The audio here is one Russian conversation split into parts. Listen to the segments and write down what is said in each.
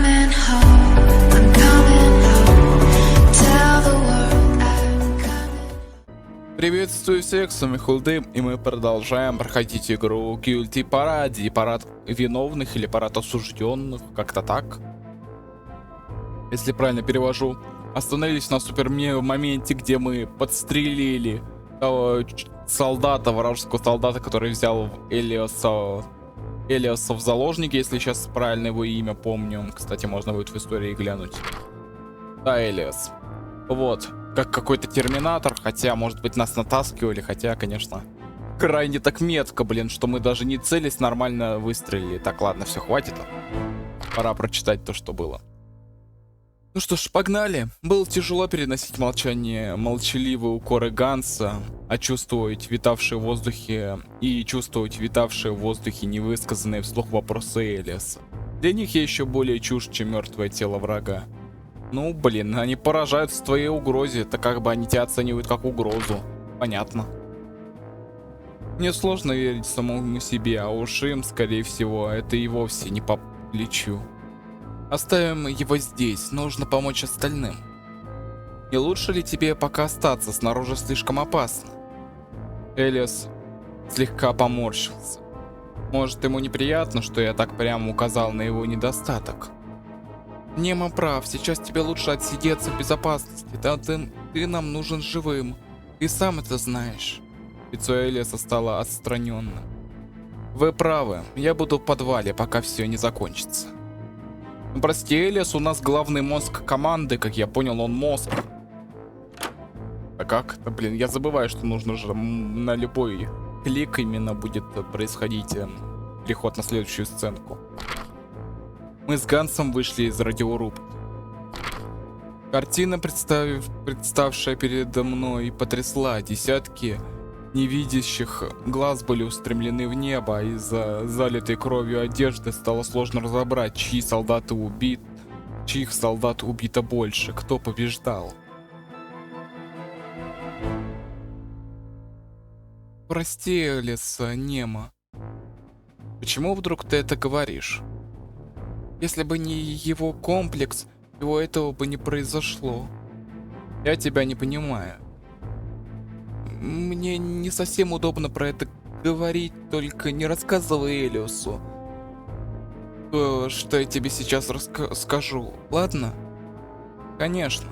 coming home, I'm coming home. Tell the world I'm coming. Приветствую всех, с вами Хулды, и мы продолжаем проходить игру Guilty Parade, парад виновных или парад осужденных, как-то так, если правильно перевожу. Остановились на супер моменте, где мы подстрелили того солдата, вражеского солдата, который взял Элиоса в заложники, если сейчас правильно его имя помню. Кстати, можно будет в истории глянуть. Да, Элиос. Вот, как какой-то терминатор, хотя, может быть, нас натаскивали, хотя, конечно, крайне так метко, блин, что мы даже не целясь нормально выстрелили. Так, ладно, все, хватит. Пора прочитать то, что было. Ну что ж, погнали. Было тяжело переносить молчаливые укоры Ганса, а чувствовать витавшие в воздухе невысказанные вслух вопросы Элиоса. Для них я еще более чушь, чем мертвое тело врага. Ну, блин, они поражаются твоей угрозе, так как бы они тебя оценивают как угрозу. Понятно. Мне сложно верить самому себе, а уж им, скорее всего, это и вовсе не по плечу. Оставим его здесь, нужно помочь остальным. Не лучше ли тебе пока остаться, снаружи слишком опасно? Элиос слегка поморщился. Может, ему неприятно, что я так прямо указал на его недостаток? Немо прав, сейчас тебе лучше отсидеться в безопасности, да ты нам нужен живым. Ты сам это знаешь. Лицо Элиоса стало отстраненным. Вы правы, я буду в подвале, пока все не закончится. Ну, прости, Элиос, у нас главный мозг команды, как я понял, он мозг. А как это, блин, я забываю, что нужно же на любой клик именно будет происходить переход на следующую сценку. Мы с Гансом вышли из радиорубки. Картина, представшая передо мной, потрясла. Десятки невидящих глаз были устремлены в небо, а из-за залитой кровью одежды стало сложно разобрать, чьих солдат убито больше, кто побеждал. Прости, Элиса, Немо. Почему вдруг ты это говоришь? Если бы не его комплекс, всего этого бы не произошло. Я тебя не понимаю. Мне не совсем удобно про это говорить, только не рассказывай Элиосу то, что я тебе сейчас скажу, ладно? Конечно.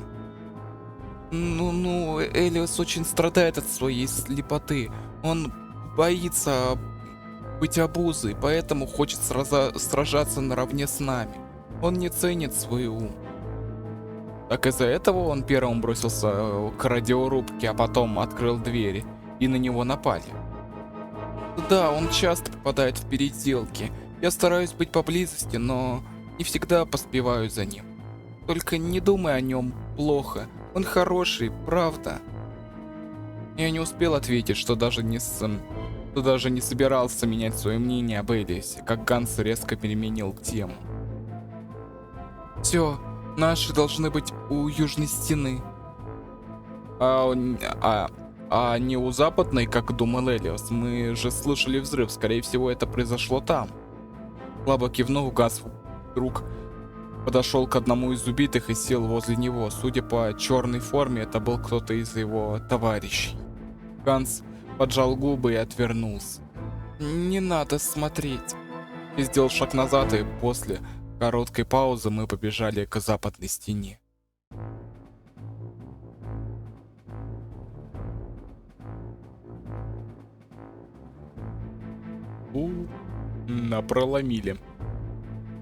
Ну, Элиос очень страдает от своей слепоты. Он боится быть обузой, поэтому хочет сражаться наравне с нами. Он не ценит свой ум. Так из-за этого он первым бросился к радиорубке, а потом открыл двери, и на него напали. Да, он часто попадает в переделки. Я стараюсь быть поблизости, но не всегда поспеваю за ним. Только не думай о нем плохо. Он хороший, правда. Я не успел ответить, что даже не собирался менять свое мнение об Элиосе, как Ганс резко переменил тему. Все, наши должны быть у южной стены. А не у западной, как думал Элиос. Мы же слышали взрыв, скорее всего это произошло там. Слабо кивнув, Ганс вдруг подошел к одному из убитых и сел возле него. Судя по черной форме, это был кто-то из его товарищей. Ганс поджал губы и отвернулся. Не надо смотреть. И сделал шаг назад, и после короткой паузы мы побежали к западной стене. Проломили.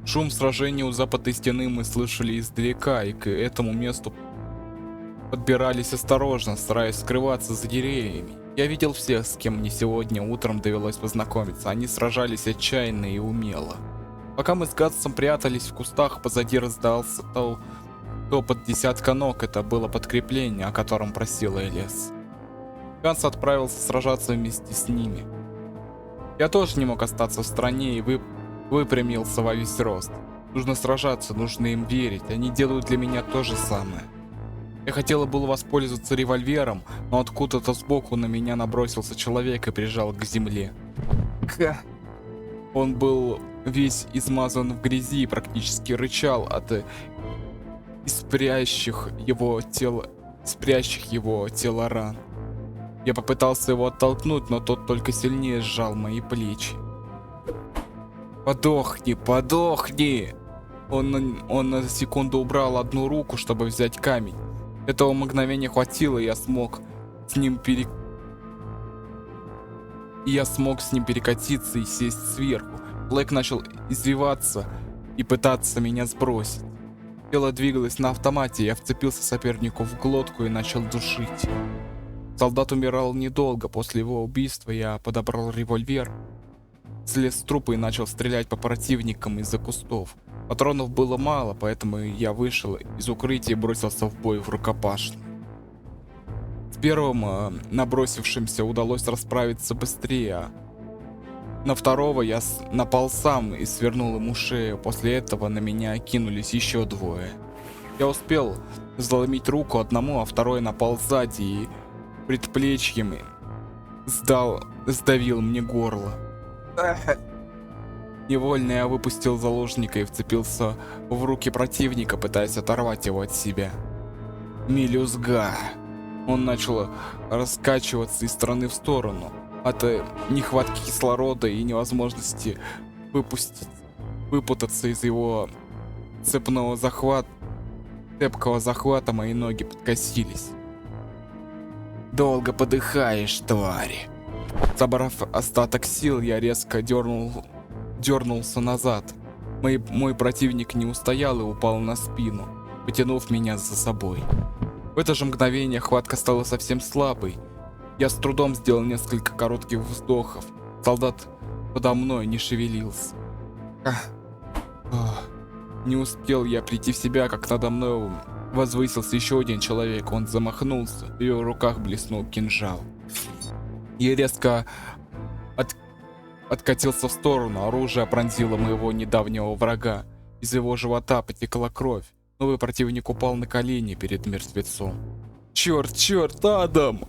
Шум сражения у западной стены мы слышали издалека, и к этому месту подбирались осторожно, стараясь скрываться за деревьями. Я видел всех, с кем мне сегодня утром довелось познакомиться. Они сражались отчаянно и умело. Пока мы с Гансом прятались в кустах, позади раздался топот десятка ног. Это было подкрепление, о котором просил Элиос. Ганс отправился сражаться вместе с ними. Я тоже не мог остаться в стране и выпрямился во весь рост. Нужно сражаться, нужно им верить. Они делают для меня то же самое. Я хотел было воспользоваться револьвером, но откуда-то сбоку на меня набросился человек и прижал к земле. Он был весь измазан в грязи и практически рычал от испрящих его тело ран. Я попытался его оттолкнуть, но тот только сильнее сжал мои плечи. «Подохни, подохни!» Он на секунду убрал одну руку, чтобы взять камень. Этого мгновения хватило, и я смог с ним перекатиться и сесть сверху. Блэк начал извиваться и пытаться меня сбросить. Тело двигалось на автомате, я вцепился сопернику в глотку и начал душить. Солдат умирал недолго. После его убийства я подобрал револьвер, слез с трупа и начал стрелять по противникам из-за кустов. Патронов было мало, поэтому я вышел из укрытия и бросился в бой в рукопашную. С первым набросившимся удалось расправиться быстрее. На второго я напал сам и свернул ему шею. После этого на меня кинулись еще двое. Я успел заломить руку одному, а второй напал сзади и предплечьем сдавил мне горло. Невольно я выпустил заложника и вцепился в руки противника, пытаясь оторвать его от себя. Мелюзга. Он начал раскачиваться из стороны в сторону от нехватки кислорода и невозможности выпутаться из его цепкого захвата. Мои ноги подкосились. «Долго подыхаешь, тварь!» Собрав остаток сил, я резко дернулся назад. Мой противник не устоял и упал на спину, потянув меня за собой. В это же мгновение хватка стала совсем слабой. Я с трудом сделал несколько коротких вздохов. Солдат подо мной не шевелился. Не успел я прийти в себя, как надо мной возвысился еще один человек. Он замахнулся, в его руках блеснул кинжал. Я резко откатился в сторону. Оружие пронзило моего недавнего врага. Из его живота потекла кровь. Новый противник упал на колени перед мертвецом. Черт, Адам!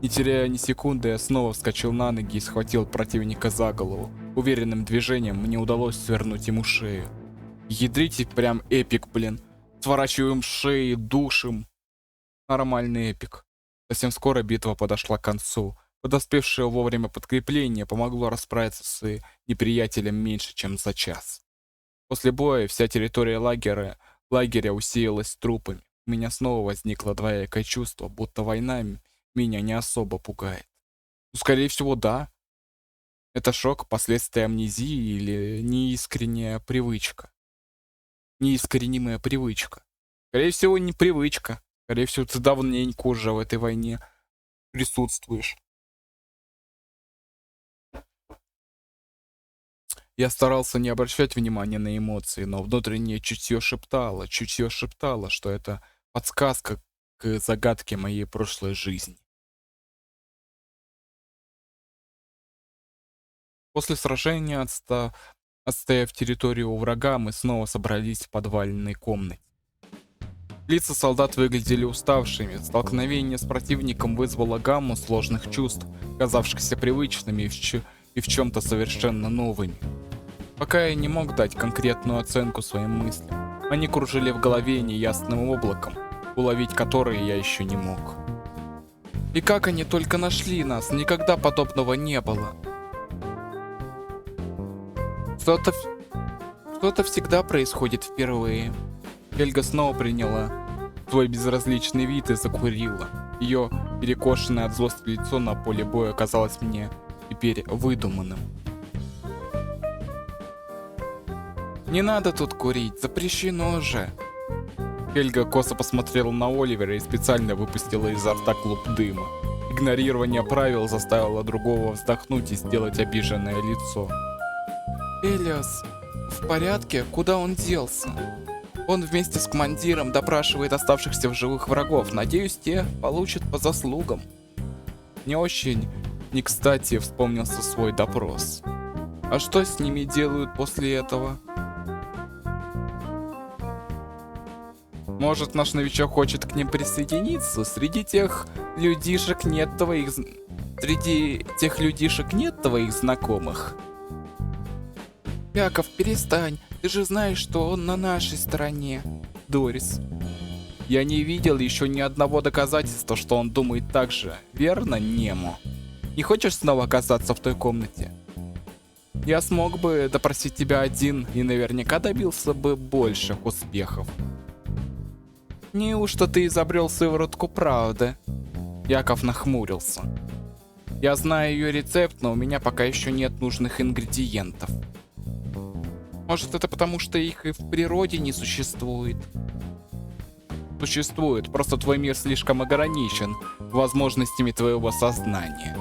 Не теряя ни секунды, я снова вскочил на ноги и схватил противника за голову. Уверенным движением мне удалось свернуть ему шею. Ядрите, прям эпик, блин. Сворачиваем шеи, душим. Нормальный эпик. Совсем скоро битва подошла к концу. Подоспевшее вовремя подкрепление помогло расправиться с неприятелем меньше, чем за час. После боя вся территория лагеря усеялась трупами. У меня снова возникло двоякое чувство, будто война меня не особо пугает. Ну, скорее всего, да. Это шок, последствия амнезии или неискренняя привычка. Неискоренимая привычка. Скорее всего, не привычка. Скорее всего, ты давненько уже в этой войне присутствуешь. Я старался не обращать внимания на эмоции, но внутреннее чутье шептало, что это подсказка к загадке моей прошлой жизни. После сражения, отстояв территорию у врага, мы снова собрались в подвальной комнате. Лица солдат выглядели уставшими. Столкновение с противником вызвало гамму сложных чувств, казавшихся привычными и в чем-то совершенно новыми. Пока я не мог дать конкретную оценку своим мыслям. Они кружили в голове неясным облаком, уловить которые я еще не мог. И как они только нашли нас, никогда подобного не было. Что-то всегда происходит впервые. Хельга снова приняла свой безразличный вид и закурила. Ее перекошенное от злости лицо на поле боя казалось мне теперь выдуманным. «Не надо тут курить, запрещено же!» Хельга косо посмотрела на Оливера и специально выпустила изо рта клуб дыма. Игнорирование правил заставило другого вздохнуть и сделать обиженное лицо. «Элиас, в порядке? Куда он делся? Он вместе с командиром допрашивает оставшихся в живых врагов. Надеюсь, те получат по заслугам». Не очень не кстати вспомнился свой допрос. А что с ними делают после этого? Может, наш новичок хочет к ним присоединиться? Среди тех людишек нет твоих знакомых? Яков, перестань. Ты же знаешь, что он на нашей стороне. Дорис. Я не видел еще ни одного доказательства, что он думает так же. Верно, Немо? Не хочешь снова оказаться в той комнате? Я смог бы допросить тебя один и наверняка добился бы больших успехов. Неужто ты изобрел сыворотку правды? Яков нахмурился. Я знаю ее рецепт, но у меня пока еще нет нужных ингредиентов. Может, это потому, что их и в природе не существует? Существует, просто твой мир слишком ограничен возможностями твоего сознания.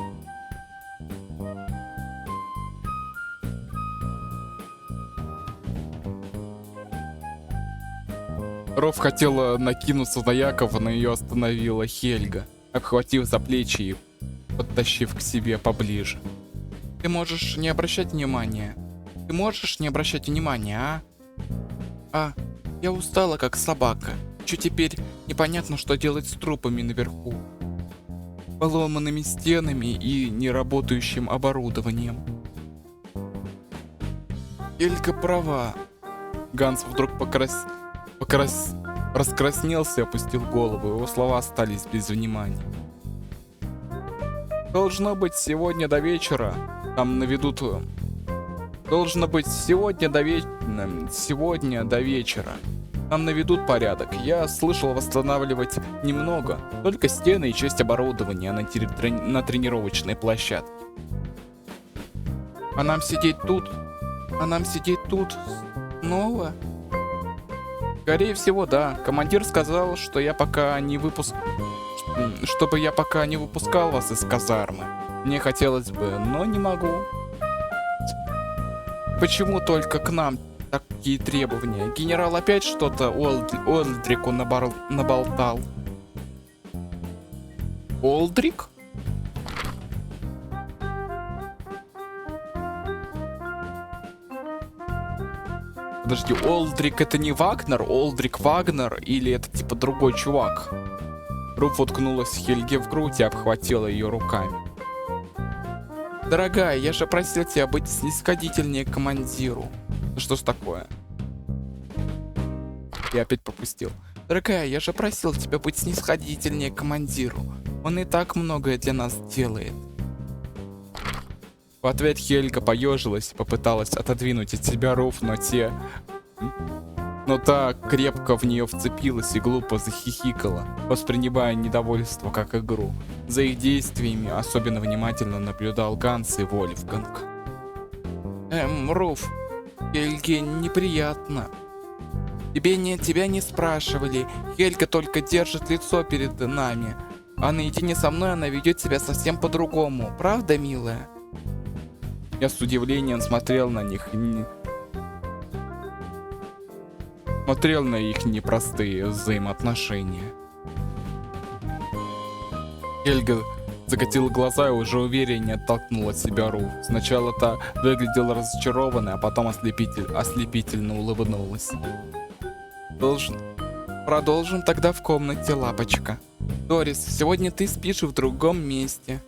Ров хотела накинуться на Якова, но ее остановила Хельга, обхватив за плечи и подтащив к себе поближе. Ты можешь не обращать внимания. Ты можешь не обращать внимания, а? Я устала, как собака. Чё теперь непонятно, что делать с трупами наверху. Поломанными стенами и неработающим оборудованием. Хельга права. Ганс вдруг раскраснелся и опустил голову. Его слова остались без внимания. Должно быть, сегодня до вечера там наведут... Должно быть, сегодня до вечера там наведут порядок. Я слышал, восстанавливать немного, только стены и часть оборудования на тренировочной площадке. А нам сидеть тут? Снова? Скорее всего, да. Командир сказал, что чтобы я пока не выпускал вас из казармы. Мне хотелось бы, но не могу. Почему только к нам такие требования? Генерал опять что-то Олдрику наболтал. Олдрик? Подожди, Олдрик это не Вагнер? Олдрик Вагнер? Или это типа другой чувак? Руф уткнулась Хельге в грудь и обхватила ее руками. Дорогая, я же просил тебя быть снисходительнее к командиру. Да что ж такое? Я опять пропустил. Дорогая, я же просил тебя быть снисходительнее к командиру. Он и так многое для нас делает. В ответ Хельга поежилась и попыталась отодвинуть от себя Руф, но та крепко в нее вцепилась и глупо захихикала, воспринимая недовольство как игру. За их действиями особенно внимательно наблюдал Ганс и Вольфганг. Руф, Хельге неприятно. Тебя не спрашивали. Хельга только держит лицо перед нами. А наедине со мной она ведет себя совсем по-другому. Правда, милая? Я с удивлением смотрел на них, смотрел на их непростые взаимоотношения. Хельга закатила глаза и уже увереннее оттолкнула от себя Руф. Сначала та выглядела разочарованной, а потом ослепительно улыбнулась. Продолжим тогда в комнате, лапочка. Дорис, сегодня ты спишь в другом месте.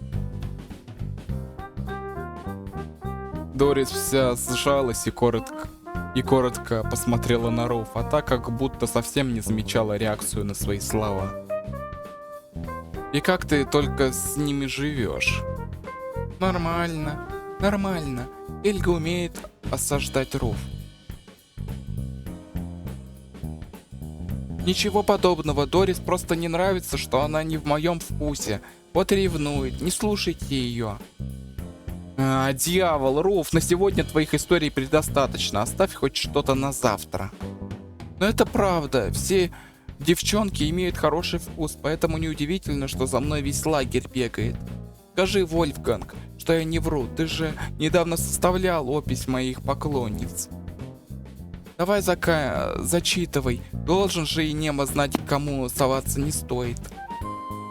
Дорис вся сжалась и коротко посмотрела на Руф, а та как будто совсем не замечала реакцию на свои слова. И как ты только с ними живешь? Нормально. Хельга умеет осаждать Руф. Ничего подобного, Дорис просто не нравится, что она не в моем вкусе. Вот ревнует, не слушайте ее. Дьявол, Руф, на сегодня твоих историй предостаточно. Оставь хоть что-то на завтра. Но это правда. Все девчонки имеют хороший вкус, поэтому неудивительно, что за мной весь лагерь бегает. Скажи, Вольфганг, что я не вру. Ты же недавно составлял опись моих поклонниц. Давай зачитывай. Должен же и Немо знать, к кому соваться не стоит.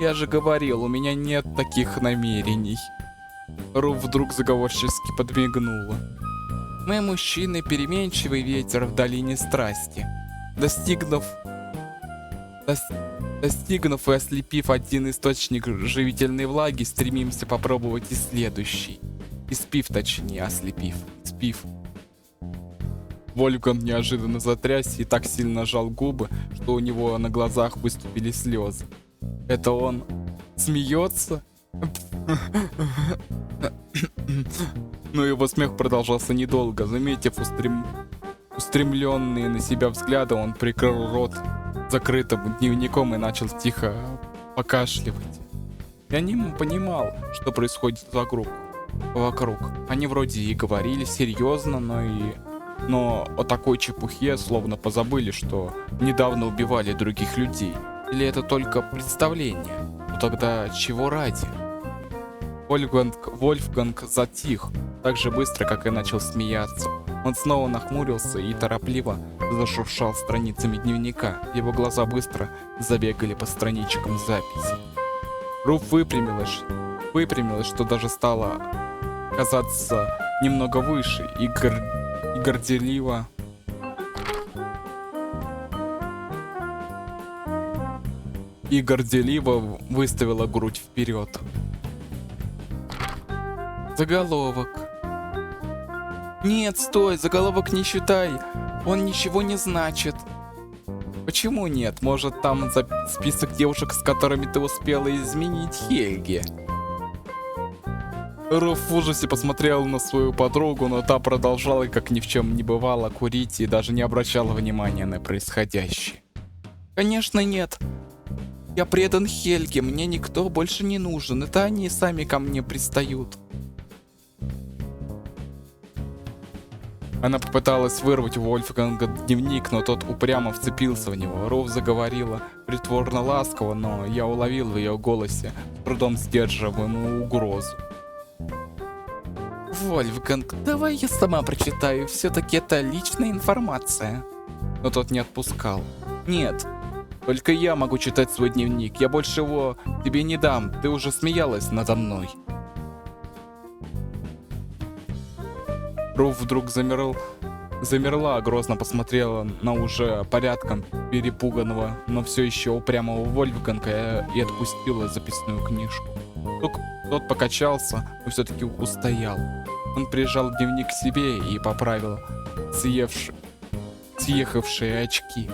Я же говорил, у меня нет таких намерений. Руф вдруг заговорчески подмигнула. Мы мужчины, переменчивый ветер в долине страсти. Достигнув и ослепив один источник живительной влаги, стремимся попробовать и следующий. Испив, точнее, ослепив. Испив. Вольфганг неожиданно затрясся и так сильно сжал губы, что у него на глазах выступили слезы. Это он смеется? Но его смех продолжался недолго. Заметив устремленные на себя взгляды, он прикрыл рот закрытым дневником и начал тихо покашливать. Я не понимал, что происходит вокруг. Они вроде и говорили серьезно, но о такой чепухе словно позабыли, что недавно убивали других людей. Или это только представление? Ну тогда чего ради? Вольфганг затих так же быстро, как и начал смеяться. Он снова нахмурился и торопливо зашуршал страницами дневника. Его глаза быстро забегали по страничкам записей. Руф выпрямилась, что даже стало казаться немного выше и горделиво выставила грудь вперед. Заголовок. Нет, стой, заголовок не считай. Он ничего не значит. Почему нет? Может, там список девушек, с которыми ты успела изменить Хельги? Руф в ужасе посмотрел на свою подругу, но та продолжала, как ни в чем не бывало, курить и даже не обращала внимания на происходящее. Конечно, нет. Я предан Хельге, мне никто больше не нужен. Это они сами ко мне пристают. Она попыталась вырвать у Вольфганга дневник, но тот упрямо вцепился в него. Руф заговорила притворно ласково, но я уловил в ее голосе с трудом сдерживаемую угрозу. Вольфганг, давай я сама прочитаю, все-таки это личная информация. Но тот не отпускал. Нет, только я могу читать свой дневник, я больше его тебе не дам, ты уже смеялась надо мной. Руф вдруг замерла, грозно посмотрела на уже порядком перепуганного, но все еще упрямого Вольфганга и отпустила записную книжку. Тот покачался, но все-таки устоял. Он прижал дневник к себе и поправил съехавшие очки.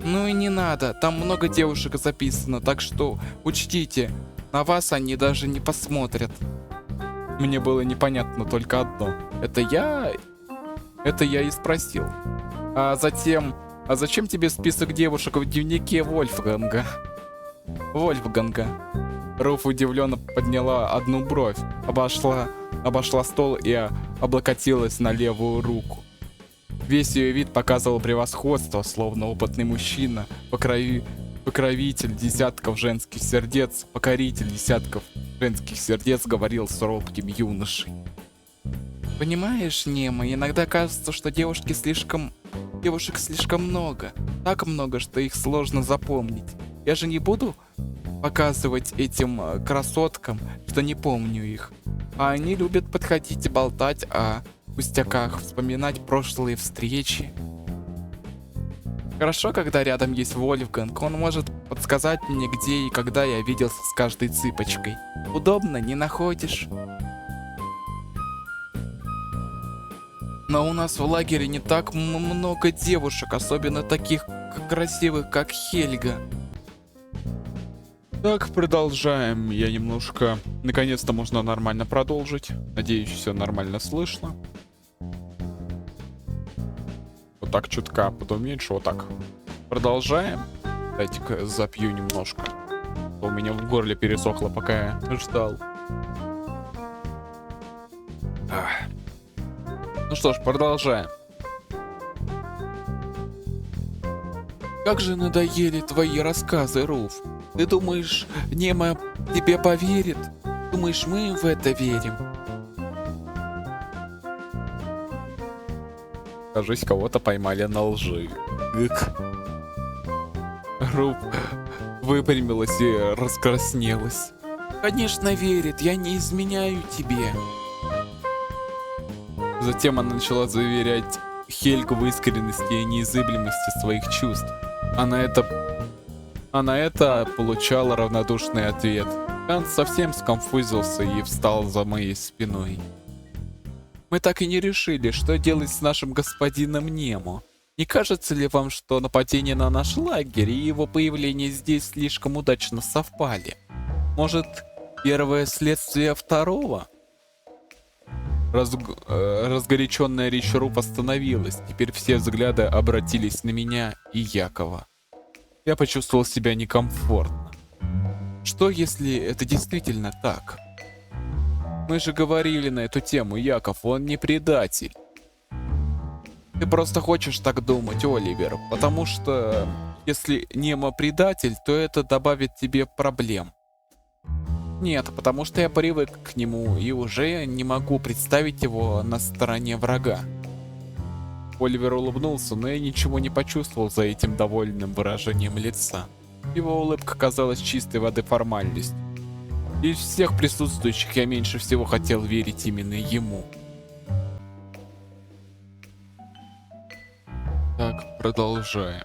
Ну и не надо, там много девушек записано, так что учтите, на вас они даже не посмотрят. Мне было непонятно только одно. Это я и спросил. А зачем тебе список девушек в дневнике Вольфганга? Руф удивленно подняла одну бровь, обошла стол и облокотилась на левую руку. Весь ее вид показывал превосходство, словно опытный мужчина, покровитель десятков женских сердец, покоритель десятков женских сердец, говорил с робким юношей. Понимаешь, Нема, иногда кажется, что девушек слишком много. Так много, что их сложно запомнить. Я же не буду показывать этим красоткам, что не помню их. А они любят подходить и болтать о пустяках, вспоминать прошлые встречи. Хорошо, когда рядом есть Вольфганг, он может подсказать мне, где и когда я виделся с каждой цыпочкой. Удобно, не находишь? Но у нас в лагере не так много девушек, особенно таких красивых, как Хельга. Так, продолжаем. Я немножко... Наконец-то можно нормально продолжить. Надеюсь, все нормально слышно. Вот так чутка подуменьшу, вот так. Продолжаем. Дайте-ка запью немножко. У меня в горле пересохло, пока я ждал. Ну что ж, продолжаем. Как же надоели твои рассказы, Руф. Ты думаешь, Нема тебе поверит? Думаешь, мы в это верим? Кажись, кого-то поймали на лжи. Руф выпрямилась и раскраснелась. Конечно, верит, я не изменяю тебе. Затем она начала заверять Хельгу в искренности и неизыблемости своих чувств. А на это получала равнодушный ответ. Ганс совсем сконфузился и встал за моей спиной. Мы так и не решили, что делать с нашим господином Немо. Не кажется ли вам, что нападение на наш лагерь и его появление здесь слишком удачно совпали? Может, первое следствие второго? Разгоряченная речь Руф остановилась. Теперь все взгляды обратились на меня и Якова. Я почувствовал себя некомфортно. Что, если это действительно так? Мы же говорили на эту тему, Яков, он не предатель. Ты просто хочешь так думать, Оливер, потому что если Немо предатель, то это добавит тебе проблем. Нет, потому что я привык к нему и уже не могу представить его на стороне врага. Оливер улыбнулся, но я ничего не почувствовал за этим довольным выражением лица. Его улыбка казалась чистой воды формальностью. Из всех присутствующих я меньше всего хотел верить именно ему. Так, продолжаем.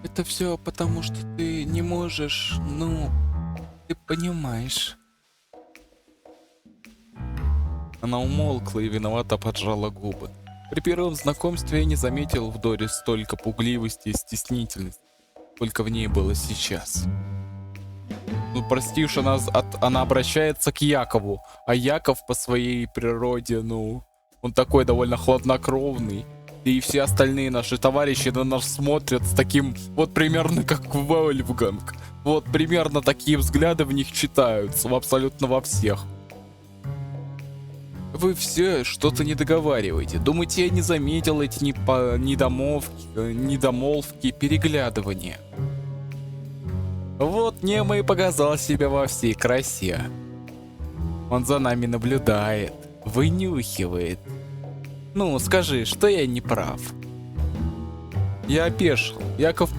Это все потому, что ты не можешь, ну, ты понимаешь. Она умолкла и виновато поджала губы. При первом знакомстве я не заметил в Доре столько пугливости и стеснительности, сколько в ней было сейчас. Ну, прости уж, она обращается к Якову, а Яков по своей природе, ну, он такой довольно хладнокровный. И все остальные наши товарищи на нас смотрят с таким, вот примерно как в Вольфганг. Вот примерно такие взгляды в них читаются, абсолютно во всех. Вы все что-то не договариваете. Думаете, я не заметил эти недомолвки, переглядывания? Вот Немо и показал себя во всей красе. Он за нами наблюдает, вынюхивает. Ну, скажи, что я не прав? Я опешил. Яков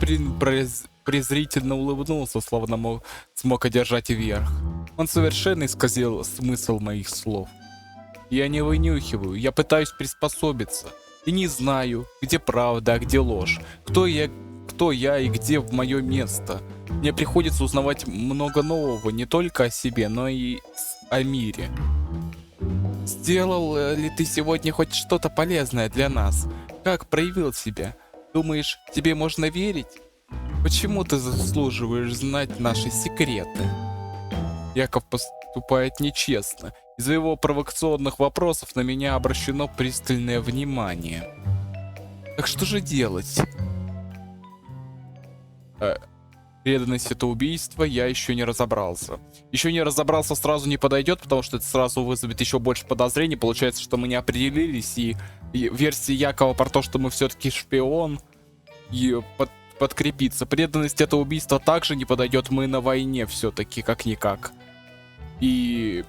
презрительно улыбнулся, словно смог одержать верх. Он совершенно исказил смысл моих слов. Я не вынюхиваю, я пытаюсь приспособиться. И не знаю, где правда, а где ложь. Кто я и где мое место. Мне приходится узнавать много нового не только о себе, но и о мире. Сделал ли ты сегодня хоть что-то полезное для нас? Как проявил себя? Думаешь, тебе можно верить? Почему ты заслуживаешь знать наши секреты? Яков поступает нечестно. Из-за его провокационных вопросов на меня обращено пристальное внимание. Так что же делать? Преданность — это убийство, я еще не разобрался. Еще не разобрался сразу не подойдет, потому что это сразу вызовет еще больше подозрений. Получается, что мы не определились, и версия Якова про то, что мы все-таки шпион, и подкрепиться. Преданность — это убийство также не подойдет, мы на войне все-таки, как-никак. И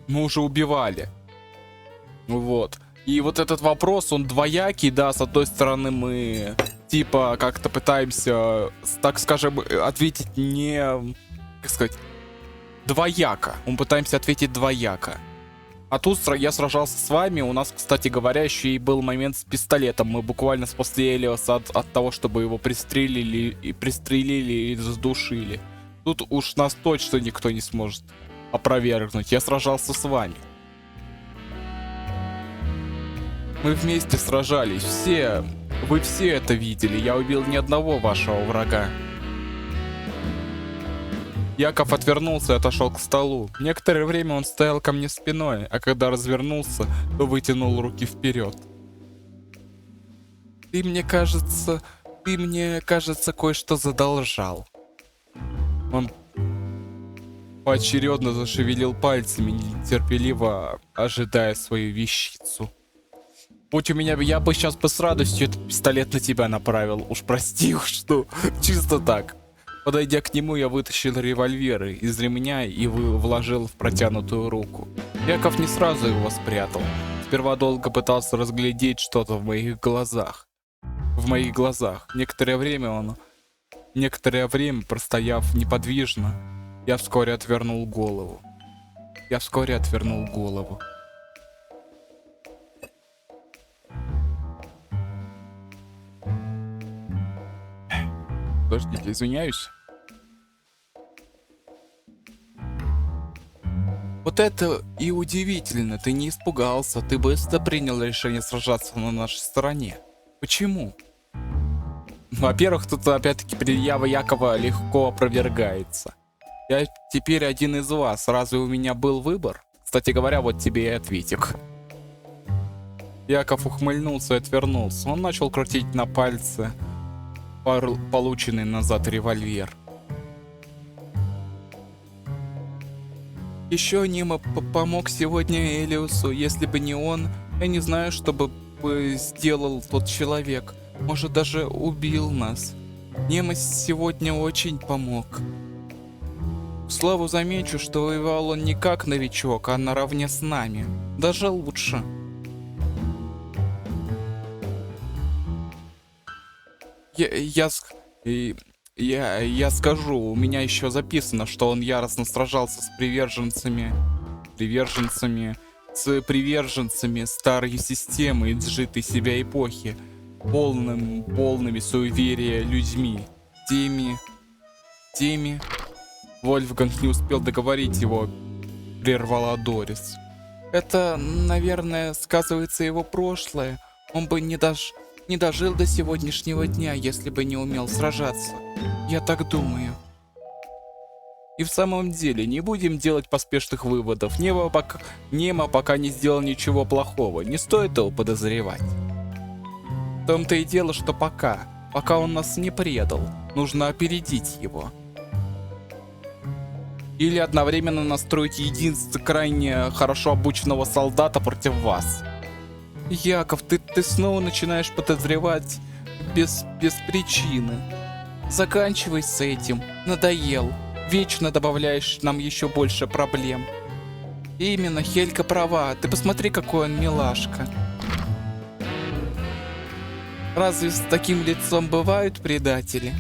мы уже убивали. Вот. И вот этот вопрос, он двоякий, да, с одной стороны мы типа как-то пытаемся, так скажем, ответить не, как сказать, двояко. Мы пытаемся ответить двояко. А тут я сражался с вами, у нас, кстати говоря, еще и был момент с пистолетом. Мы буквально спасли Элиоса от того, чтобы его пристрелили и задушили. Тут уж нас точно никто не сможет опровергнуть. Я сражался с вами. Мы вместе сражались, вы все это видели, я убил ни одного вашего врага. Яков отвернулся и отошел к столу. Некоторое время он стоял ко мне спиной, а когда развернулся, то вытянул руки вперед. Ты мне кажется, кое-что задолжал. Он поочередно зашевелил пальцами, нетерпеливо ожидая свою вещицу. Будь у меня, я бы сейчас с радостью этот пистолет на тебя направил. Уж прости, что чисто так. Подойдя к нему, я вытащил револьверы из ремня и вложил в протянутую руку. Яков не сразу его спрятал. Сперва долго пытался разглядеть что-то в моих глазах. Некоторое время, простояв неподвижно, я вскоре отвернул голову. Подождите, извиняюсь. Вот Вот это и удивительно, ты не испугался, ты быстро принял решение сражаться на нашей стороне. Почему? Во-первых, тут опять-таки предъява Якова легко опровергается. Я теперь один из вас, разве у меня был выбор? Кстати говоря, вот тебе и ответик. Яков ухмыльнулся и отвернулся. Он начал крутить на пальце полученный назад револьвер. Еще Немо помог сегодня Элиусу. Если бы не он, я не знаю, что бы сделал тот человек. Может, даже убил нас. Немо сегодня очень помог. К слову, замечу, что воевал он не как новичок, а наравне с нами. Даже лучше. Я скажу, у меня еще записано, что он яростно сражался с приверженцами старой системы и сжитой себя эпохи, полными суеверия людьми. Теми... Вольфганг не успел договорить, его прервала Дорис. Это, наверное, сказывается его прошлое. Он бы не дожил до сегодняшнего дня, если бы не умел сражаться. Я так думаю. И в самом деле, не будем делать поспешных выводов. Немо пока не сделал ничего плохого. Не стоит его подозревать. В том-то и дело, что пока он нас не предал, нужно опередить его. Или одновременно настроить единственного крайне хорошо обученного солдата против вас. Яков, ты снова начинаешь подозревать без причины. Заканчивай с этим. Надоел. Вечно добавляешь нам еще больше проблем. Именно, Хелька права. Ты посмотри, какой он милашка. Разве с таким лицом бывают предатели?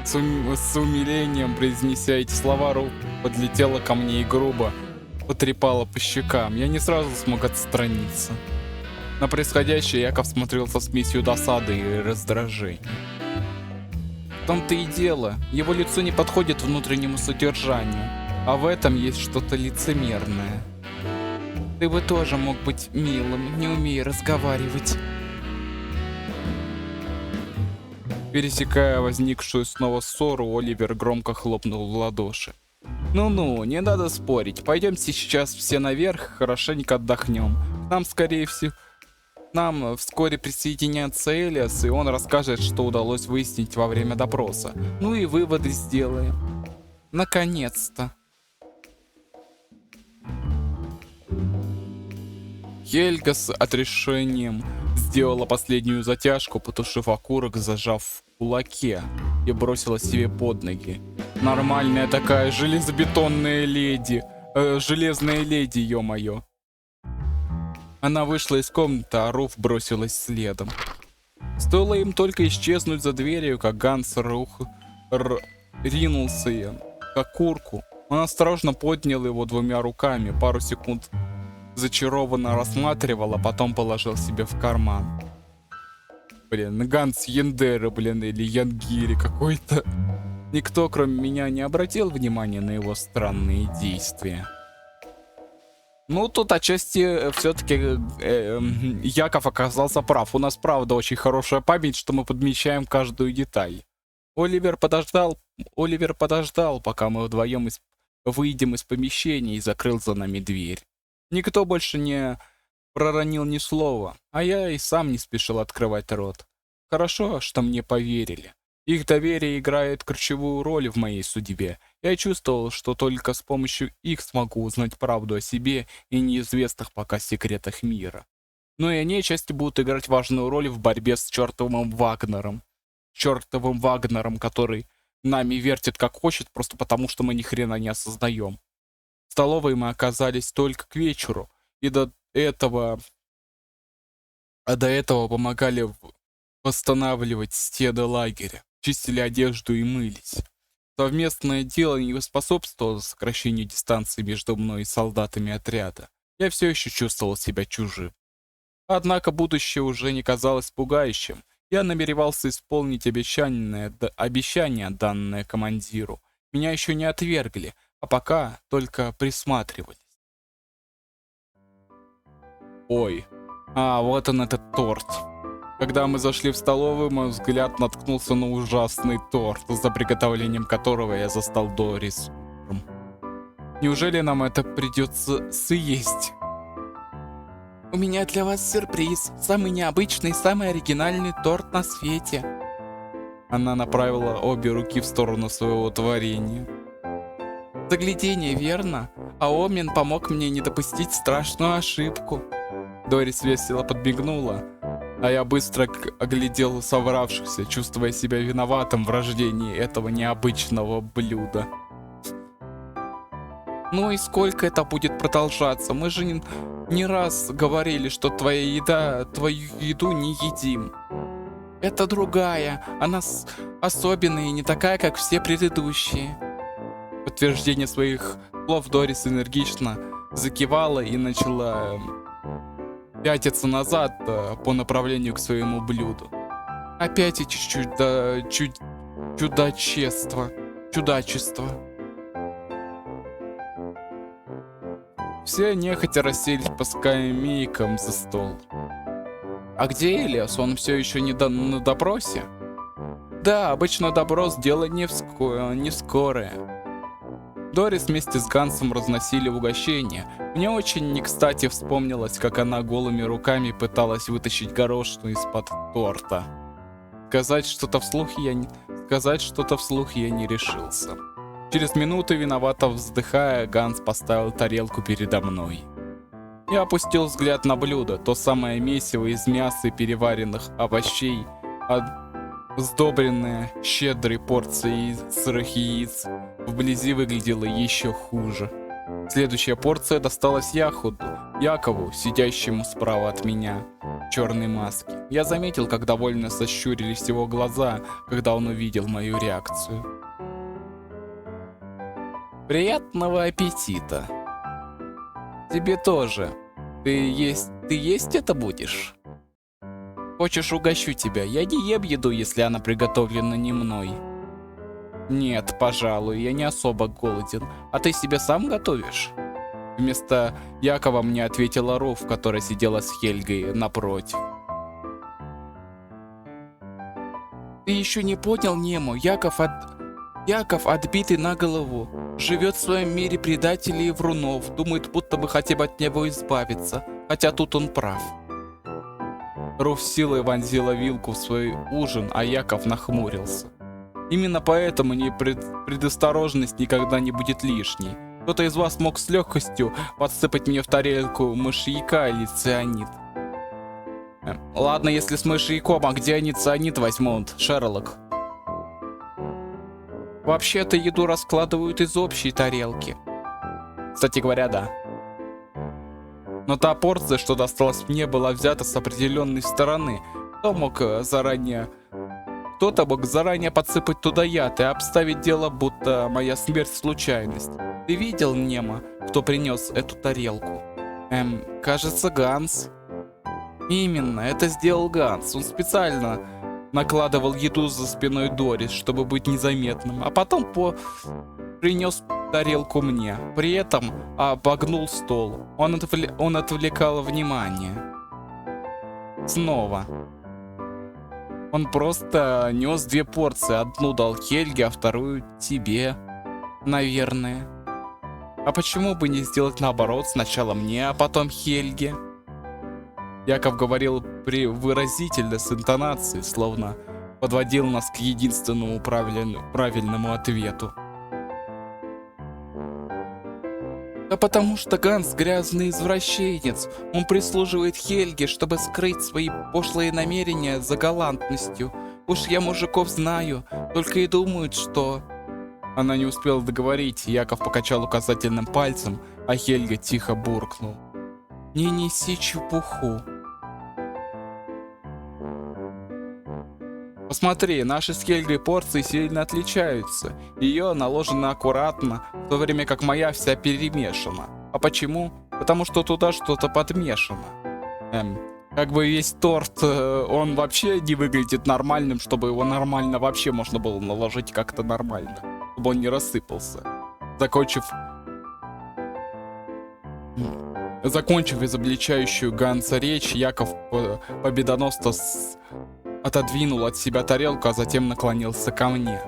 С умилением произнеся эти слова, рука подлетела ко мне и грубо потрепала по щекам. Я не сразу смог отстраниться. На происходящее Яков смотрел со смесью досады и раздражения. В том-то и дело, его лицо не подходит внутреннему содержанию, а в этом есть что-то лицемерное. Ты бы тоже мог быть милым, не умея разговаривать. Пересекая возникшую снова ссору, Оливер громко хлопнул в ладоши. Ну-ну, не надо спорить. Пойдемте сейчас все наверх, хорошенько отдохнем. Нам вскоре присоединятся Элиас, и он расскажет, что удалось выяснить во время допроса. Ну и выводы сделаем. Наконец-то. Хельга с отрешением сделала последнюю затяжку, потушив окурок, зажав в кулаке, и бросила себе под ноги. Нормальная такая железная леди, ё-моё. Она вышла из комнаты, а Руф бросилась следом. Стоило им только исчезнуть за дверью, как Ганс ринулся к окурку. Он осторожно поднял его двумя руками, пару секунд зачарованно рассматривал, а потом положил себе в карман. Блин, Ганс Яндера, или Янгири какой-то. Никто, кроме меня, не обратил внимания на его странные действия. Ну, тут отчасти все-таки Яков оказался прав. У нас, правда, очень хорошая память, что мы подмечаем каждую деталь. Оливер подождал, пока мы вдвоем выйдем из помещения, и закрыл за нами дверь. Никто больше не проронил ни слова, а я и сам не спешил открывать рот. Хорошо, что мне поверили. Их доверие играет ключевую роль в моей судьбе. Я чувствовал, что только с помощью их смогу узнать правду о себе и неизвестных пока секретах мира. Но и они отчасти будут играть важную роль в борьбе с чертовым Вагнером. Чертовым Вагнером, который нами вертит как хочет, просто потому что мы ни хрена не осознаем. В столовой мы оказались только к вечеру, и до этого помогали восстанавливать стены лагеря, чистили одежду и мылись. Совместное дело не способствовало сокращению дистанции между мной и солдатами отряда. Я все еще чувствовал себя чужим. Однако будущее уже не казалось пугающим. Я намеревался исполнить обещание, данное командиру. Меня еще не отвергли. А пока только присматривались. Ой, вот он этот торт. Когда мы зашли в столовую, мой взгляд наткнулся на ужасный торт, за приготовлением которого я застал Дорис. Неужели нам это придется съесть? У меня для вас сюрприз. Самый необычный, самый оригинальный торт на свете. Она направила обе руки в сторону своего творения. Заглядение, верно? А Омин помог мне не допустить страшную ошибку. Дорис весело подмигнула, а я быстро оглядел совравшихся, чувствуя себя виноватым в рождении этого необычного блюда. Ну и сколько это будет продолжаться? Мы же не раз говорили, что твою еду не едим. Это другая, она особенная и не такая, как все предыдущие. В подтверждение своих слов Дорис энергично закивала и начала пятиться назад по направлению к своему блюду. Опять эти чудачества. Все нехотя расселись по скамейкам за стол. А где Элиас? Он все еще на допросе? Да, обычно допрос дело не скорое. Дорис вместе с Гансом разносили угощения. Мне очень не кстати вспомнилось, как она голыми руками пыталась вытащить горошину из-под торта. Сказать что-то вслух я не решился. Через минуту, виновато вздыхая, Ганс поставил тарелку передо мной. Я опустил взгляд на блюдо, то самое месиво из мяса и переваренных овощей, сдобренное щедрой порцией сырых яиц, вблизи выглядело еще хуже. Следующая порция досталась Якову, сидящему справа от меня, в черной маске. Я заметил, как довольно сощурились его глаза, когда он увидел мою реакцию. Приятного аппетита. Тебе тоже. Ты есть это будешь? Хочешь, угощу тебя? Я не ем еду, если она приготовлена не мной. Нет, пожалуй, я не особо голоден. А ты себе сам готовишь? Вместо Якова мне ответила Руф, которая сидела с Хельгой напротив. Ты еще не понял, Нему? Яков отбитый на голову. Живет в своем мире предателей и врунов. Думает, будто бы хотел от него избавиться. Хотя тут он прав. Руф силой вонзила вилку в свой ужин, а Яков нахмурился. Именно поэтому предосторожность никогда не будет лишней. Кто-то из вас мог с легкостью подсыпать мне в тарелку мышьяка или цианид. Ладно, если с мышьяком, а где они цианид возьмут, Шерлок? Вообще-то еду раскладывают из общей тарелки. Кстати говоря, да. Но та порция, что досталась мне, была взята с определенной стороны. Кто-то мог заранее подсыпать туда яд и обставить дело, будто моя смерть случайность. Ты видел, Немо, кто принес эту тарелку? Кажется, Ганс. Именно, это сделал Ганс. Он специально накладывал еду за спиной Дорис, чтобы быть незаметным, а потом принес тарелку мне. При этом обогнул стол. Он отвлекал внимание. Снова. Он просто нес две порции. Одну дал Хельге, а вторую тебе. Наверное. А почему бы не сделать наоборот? Сначала мне, а потом Хельге? Яков говорил выразительно, с интонацией, словно подводил нас к единственному правильному ответу. Да потому что Ганс грязный извращенец. Он прислуживает Хельге, чтобы скрыть свои пошлые намерения за галантностью. Уж я мужиков знаю, только и думают, что... Она не успела договорить, Яков покачал указательным пальцем, а Хельга тихо буркнул. Не неси чепуху. Посмотри, наши с Хельгой порции сильно отличаются. Ее наложено аккуратно, в то время как моя вся перемешана. А почему? Потому что туда что-то подмешано. Как бы весь торт, он вообще не выглядит нормальным, чтобы его нормально вообще можно было наложить как-то нормально, чтобы он не рассыпался. Закончив изобличающую Ганса речь, Яков победоносно отодвинул от себя тарелку, а затем наклонился ко мне.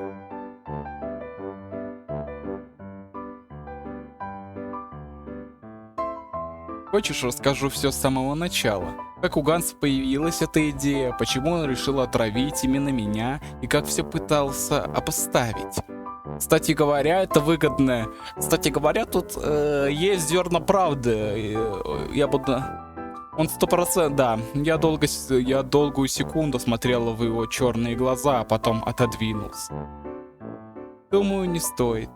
Хочешь, расскажу все с самого начала? Как у Ганса появилась эта идея, почему он решил отравить именно меня и как все пытался опоставить. Кстати говоря, это выгодно. Кстати говоря, тут есть зерна правды. Я буду... Он 100%, да. Я долгую секунду смотрел в его черные глаза, а потом отодвинулся. Думаю, не стоит.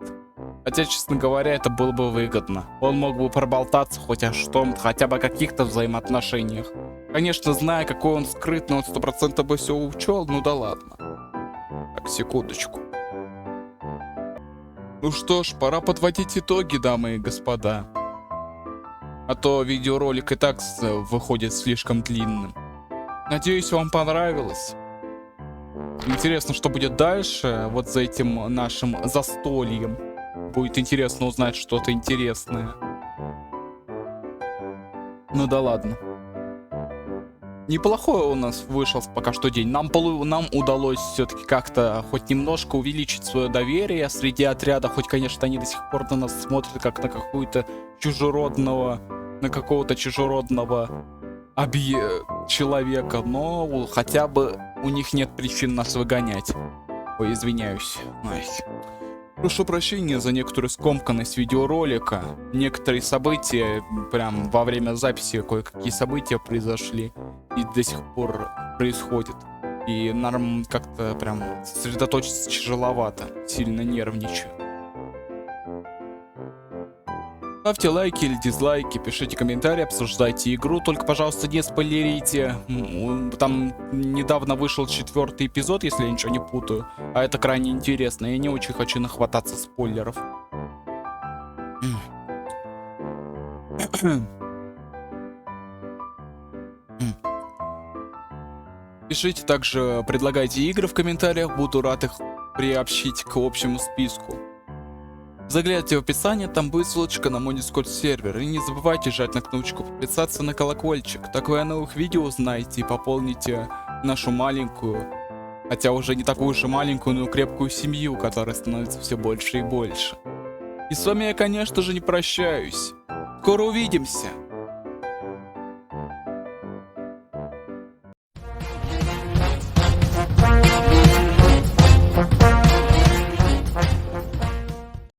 Хотя, честно говоря, это было бы выгодно. Он мог бы проболтаться хоть о чем-то, хотя бы о каких-то взаимоотношениях. Конечно, зная, какой он скрытный, он 100% бы все учел, ну да ладно. Так, секундочку. Ну что ж, пора подводить итоги, дамы и господа. А то видеоролик и так выходит слишком длинным. Надеюсь, вам понравилось. Интересно, что будет дальше, вот за этим нашим застольем. Будет интересно узнать что-то интересное. Ну да ладно. Неплохой у нас вышел пока что день. Нам удалось все-таки как-то хоть немножко увеличить свое доверие среди отряда. Хоть, конечно, они до сих пор на нас смотрят как на какого-то чужеродного человека. Но хотя бы у них нет причин нас выгонять. Ой, извиняюсь. Ой. Прошу прощения за некоторую скомканность видеоролика. Некоторые события, прям во время записи кое-какие события произошли и до сих пор происходят. И нам как-то прям сосредоточиться тяжеловато, сильно нервничаю. Ставьте лайки или дизлайки, пишите комментарии, обсуждайте игру, только, пожалуйста, не спойлерите. Там недавно вышел 4-й эпизод, если я ничего не путаю, а это крайне интересно, я не очень хочу нахвататься спойлеров. Пишите также, предлагайте игры в комментариях, буду рад их приобщить к общему списку. Загляните в описание, там будет ссылочка на мой Discord сервер. И не забывайте жать на кнопочку подписаться на колокольчик. Так вы о новых видео узнаете и пополните нашу маленькую, хотя уже не такую уж и маленькую, но крепкую семью, которая становится все больше и больше. И с вами я, конечно же, не прощаюсь. Скоро увидимся!